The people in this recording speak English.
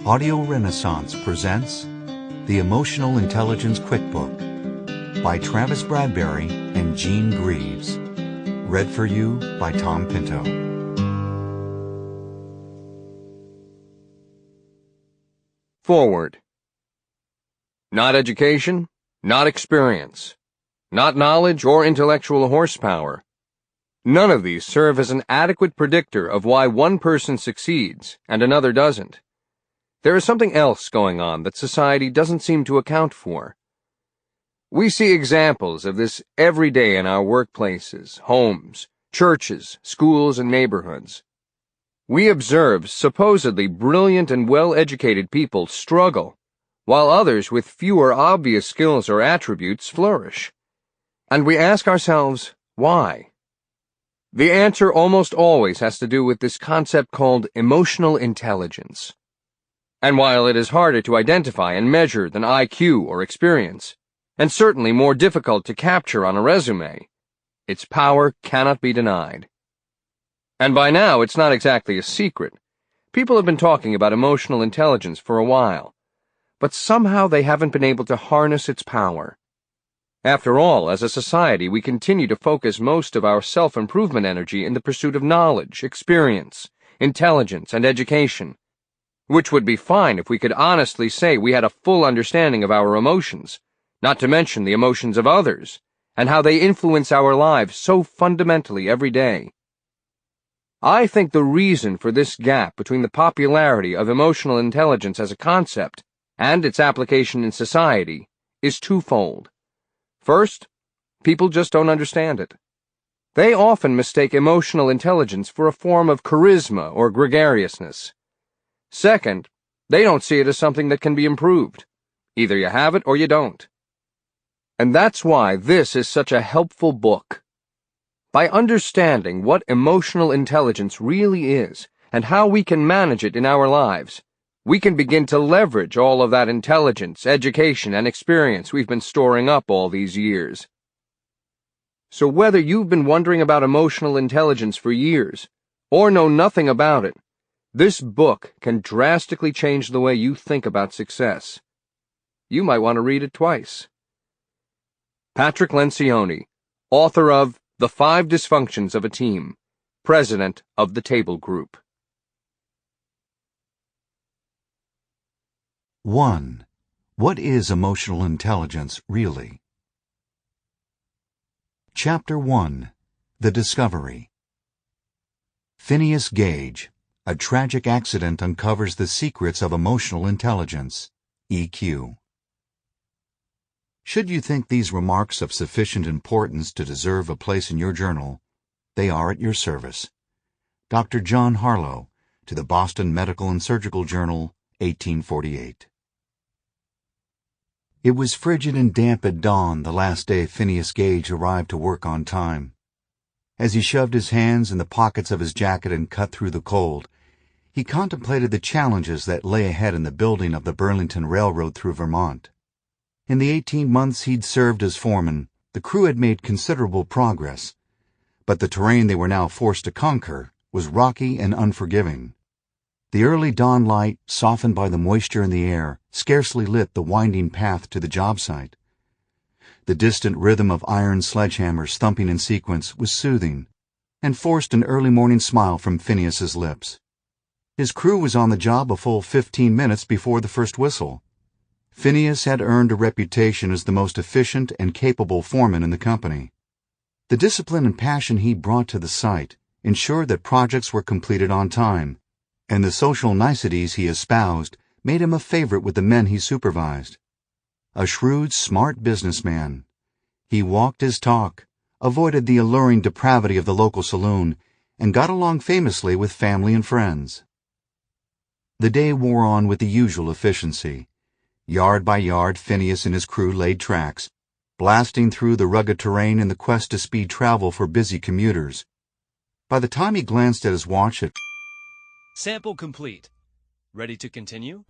Audio Renaissance presents The Emotional Intelligence Quickbook by Travis Bradberry and Greaves. Read for you by Thom Pinto. Forward. Not education, not experience, not knowledge or intellectual horsepower. None of these serve as an adequate predictor of why one person succeeds and another doesn't. There is something else going on that society doesn't seem to account for. We see examples of this every day in our workplaces, homes, churches, schools, and neighborhoods. We observe supposedly brilliant and well-educated people struggle, while others with fewer obvious skills or attributes flourish. And we ask ourselves, why? The answer almost always has to do with this concept called emotional intelligence. And while it is harder to identify and measure than IQ or experience, and certainly more difficult to capture on a resume, its power cannot be denied. And by now, it's not exactly a secret. People have been talking about emotional intelligence for a while, but somehow they haven't been able to harness its power. After all, as a society, we continue to focus most of our self-improvement energy in the pursuit of knowledge, experience, intelligence, and education, which would be fine if we could honestly say we had a full understanding of our emotions, not to mention the emotions of others, and how they influence our lives so fundamentally every day. I think the reason for this gap between the popularity of emotional intelligence as a concept and its application in society is twofold. First, people just don't understand it. They often mistake emotional intelligence for a form of charisma or gregariousness. Second, they don't see it as something that can be improved. Either you have it or you don't. And that's why this is such a helpful book. By understanding what emotional intelligence really is and how we can manage it in our lives, we can begin to leverage all of that intelligence, education, and experience we've been storing up all these years. So whether you've been wondering about emotional intelligence for years, or know nothing about it, this book can drastically change the way you think about success. You might want to read it twice. Patrick Lencioni, author of The 5 Dysfunctions of a Team, president of the Table Group. 1. What is emotional intelligence really? Chapter 1. The Discovery. Phineas Gage. A tragic accident uncovers the secrets of emotional intelligence. EQ. Should you think these remarks of sufficient importance to deserve a place in your journal, they are at your service. Dr. John Harlow, to the Boston Medical and Surgical Journal, 1848. It was frigid and damp at dawn the last day Phineas Gage arrived to work on time. As he shoved his hands in the pockets of his jacket and cut through the cold, he contemplated the challenges that lay ahead in the building of the Burlington Railroad through Vermont. In the 18 months he'd served as foreman, the crew had made considerable progress, but the terrain they were now forced to conquer was rocky and unforgiving. The early dawn light, softened by the moisture in the air, scarcely lit the winding path to the job site. The distant rhythm of iron sledgehammers thumping in sequence was soothing, and forced an early morning smile from Phineas's lips. His crew was on the job a full 15 minutes before the first whistle. Phineas had earned a reputation as the most efficient and capable foreman in the company. The discipline and passion he brought to the site ensured that projects were completed on time, and the social niceties he espoused made him a favorite with the men he supervised. A shrewd, smart businessman, he walked his talk, avoided the alluring depravity of the local saloon, and got along famously with family and friends. The day wore on with the usual efficiency. Yard by yard, Phineas and his crew laid tracks, blasting through the rugged terrain in the quest to speed travel for busy commuters. By the time he glanced at his watch, Sample complete. Ready to continue?